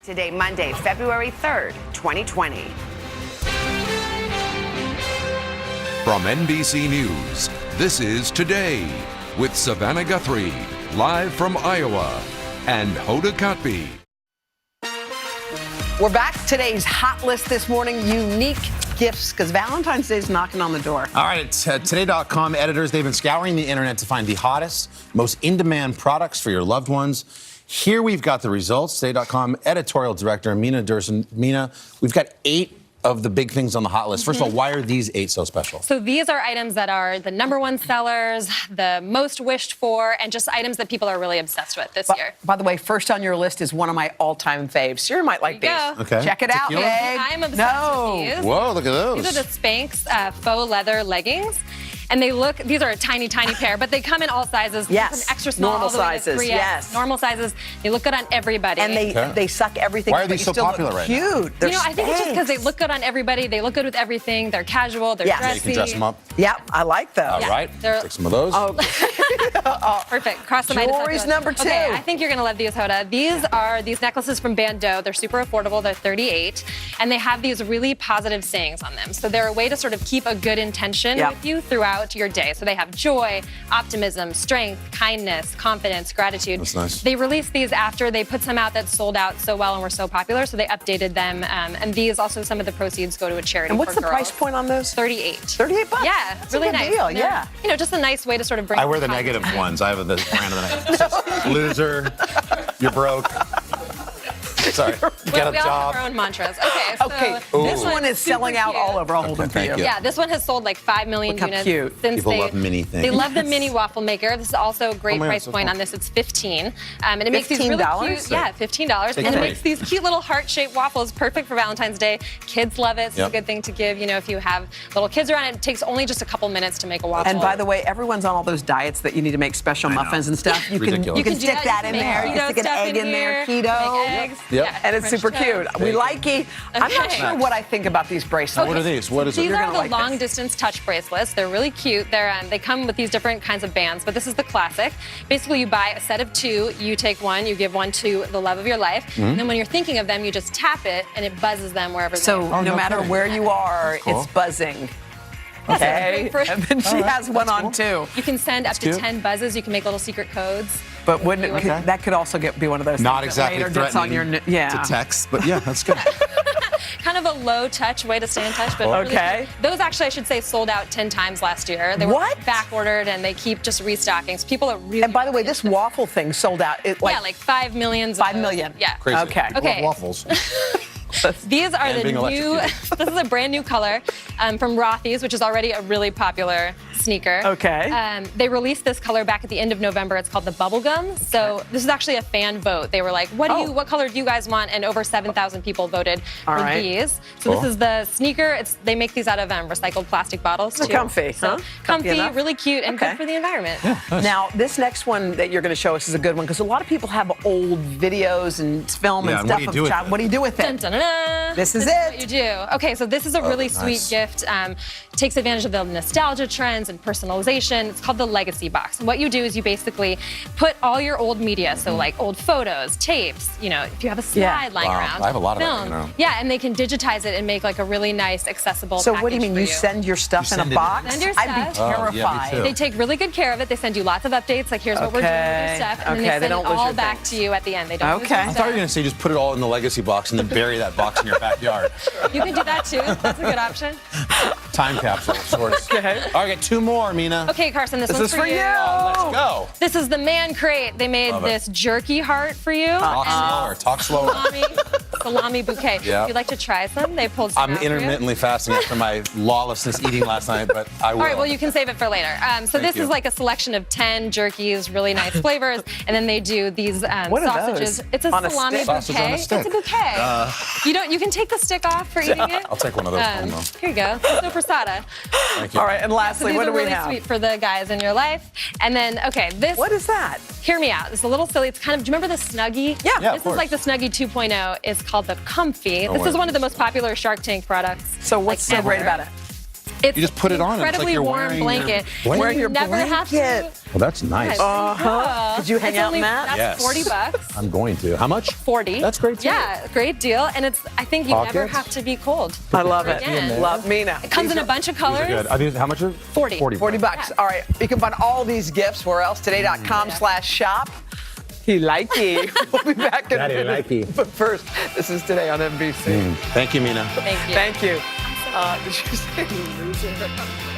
Today, Monday, February 3rd, 2020. From NBC News, this is Today with Savannah Guthrie, live from Iowa, and Hoda Kotb. We're back. Today's hot list this morning, unique gifts, because Valentine's Day is knocking on the door. All right, Today.com editors, they've been scouring the internet to find the hottest, most in-demand products for your loved ones. Here we've got the results. Today.com editorial director, Mina Durson. Mina, we've got 8 of the big things on the hot list. First of all, why are these 8 so special? So these are items that are the #1 sellers, the most wished for, and just items that people are really obsessed with this year. By the way, first on your list is one of my all-time faves. Sierra might like these. Okay. Check it out, Tequila? babe. I'm obsessed with these. Whoa, look at those. These are the Spanx faux leather leggings. And these are a tiny, tiny pair, but they come in all sizes. Yes. From extra small Normal all the way to sizes, 3X. yes. Normal sizes. They look good on everybody. And they suck everything. Why are but these you so still popular look right now? cute. They're I think it's just because they Spanx. look good on everybody. They look good with everything. They're casual. They're Yeah. dressy. You can dress them up. Yep, I like those. All right, They're- take some of those. Perfect. Cross the Jewelry's number 2. Okay, I think you're going to love these, Hoda. These are these necklaces from Bandeau. They're super affordable. They're $38. And they have these really positive sayings on them. So they're a way to sort of keep a good intention with you throughout your day. So they have joy, optimism, strength, kindness, confidence, gratitude. That's nice. They released these after they put some out that sold out so well and were so popular. So they updated them. And these also, some of the proceeds go to a charity And what's for the girls. price point on those? 38. 38 bucks. Yeah, That's really a good nice. deal. And they're, Yeah. You know, just a nice way to sort of bring. I wear the negative ones. I have the brand of the neck. Loser, you're broke. Sorry, get a we all job. have our own mantras. Okay, so Okay, this one is super selling out cute. all over. I'll hold them for thank you. you. Yeah, this one has sold like 5 million Look how units cute. since People they love mini things. They love the mini waffle maker. This is also a great man, price so point cool. on this. It's $15, and it makes these really $15? cute. Yeah, $15, Take and it three. makes these cute little heart-shaped waffles, perfect for Valentine's Day. Kids love it. It's a good thing to give. You know, if you have little kids around, it takes only just a couple minutes to make a waffle. And by the way, everyone's on all those diets that you need to make special muffins and stuff. You can Ridiculous. you can do stick that You in can make there. You keto can stick an stuff egg in there, here, keto. make eggs. Yep. Yeah, And it's French super toast. cute. We like it. I'm not Okay. sure what I think about these bracelets. What are these? What is it? These You're are gonna the like this. long-distance touch bracelets. They're really cute. They come with these different kinds of bands, but this is the classic. Basically, you buy a set of 2. You take one. You give one to the love of your life. And then when you're thinking of them, you just tap it, and it buzzes them wherever So they are. no matter kidding. where you are, cool. it's buzzing. That's Okay. great for- And then she has one on too. You can send up to cute. 10 buzzes. You can make little secret codes. But wouldn't it, Okay. that could also be one of those Not things that exactly later gets on threatening your to text, but yeah, that's good. Kind of a low-touch way to stay in touch. But Okay. really, those actually, I should say, sold out 10 times last year. They were What? back-ordered, and they keep just restocking. So people are really. And by the way, really this into waffle thing sold out. It yeah, like 5 million. 5 million. Yeah. Crazy. Okay. Love Okay. waffles. These are And the being new. electrocuted. This is a brand new color from Rothy's, which is already a really popular sneaker. Okay. They released this color back at the end of November. It's called the Bubblegum. So this is actually a fan vote. They were like, what color do you guys want? And over 7,000 people voted for right. these. So this is the sneaker. They make these out of recycled plastic bottles too. comfy, So huh? comfy, Comfy enough? really cute, and Okay. good for the environment. Now, this next one that you're going to show us is a good one because a lot of people have old videos and film Yeah, and and stuff what do you of do with child. it? What do you do with Dun, it? dun, dun, dun. This is is it. what you do. Okay, so this is a really nice. sweet gift. Takes advantage of the nostalgia trends and personalization. It's called the Legacybox. And what you do is you basically put all your old media, so like old photos, tapes, you know, if you have a slide lying Wow, around. I have a lot of it film. lying around. Yeah, and they can digitize it and make like a really nice, accessible So what do you package mean? for You send your stuff in send a it box? Send your I'd be stuff. Oh, yeah, me terrified. too. They take really good care of it. They send you lots of updates, like here's what we're doing with your Okay. stuff, and Okay, then they they send don't it lose all your back things. to you at the end. They don't lose Okay. your I I thought you stuff. were going to say just put it all in the legacy box and then bury that box in your backyard. You can do that too. That's a good option. Time capsule of sorts. Okay. All right, 2 more, Mina. Okay, Carson, this This one's is for you. Let's go. This is the Man Crate. They made Love it. this jerky heart for you. Talk slower. Talk slower. Salami bouquet. Yeah. If you'd like to try some, they pulled some I'm out for you. intermittently fasting after my lawlessness eating last night, but I will. All right, well, you can save it for later. So this you. is like a selection of 10 jerkies, really nice flavors, and then they do these What are sausages. those? It's a On a salami stick? bouquet. Sausage on a stick. It's a bouquet. You can take the stick off for eating it. I'll take one of those home, though. Here you go. So prasada. Thank you. All right, and So lastly, these what are do we really have? sweet for the guys in your life. And then, okay, this. What is that? Hear me out. It's a little silly. It's kind of, do you remember the Snuggie? Yeah. Yeah, of This is course. like the Snuggie 2.0. It's called the Comfy. This wait. is one of the most popular Shark Tank products. So what's like, so great ever. about it? It's You just put it on, and it's like incredibly you're warm wearing blanket. your And Wearing you your never have to. blanket. Well, that's nice. Yeah. Could you hang It's out only- in that? That's Yes. $40. I'm going to. How much? 40. That's great too. Yeah, great deal. And I think you never Pockets? have to be cold. I love it. Again. Love Mina. It comes in a bunch of colors. Good. Are these, how much? 40. 40 bucks. Yeah. All right. You can find all these gifts where else? Today.com/shop. He likey. We'll be back in a Daddy minute. likey. But first, this is Today on NBC. Thank you, Mina. Thank you. Thank you. Did you say loser?